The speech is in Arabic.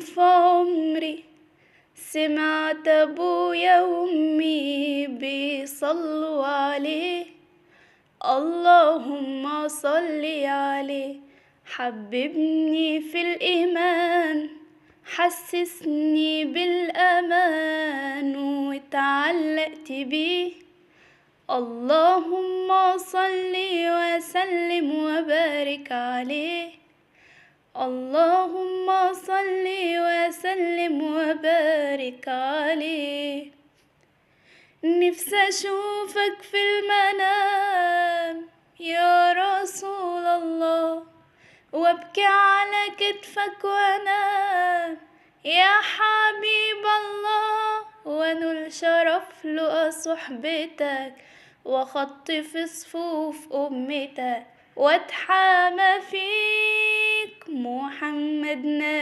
في عمري سمعت أبويا وأمي بيصلوا عليه، اللهم صل عليه. حببني في الإيمان، حسسني بالأمان واتعلقت بيه، اللهم صل وسلم وبارك عليه، اللهم صل وسلم وبارك عليه. نفسي أشوفك في المنام يا رسول الله، وابكي على كتفك وانام يا حبيب الله، وانول شرف لقى صحبتك وخطف صفوف أمتك، واتحامى فيك محمد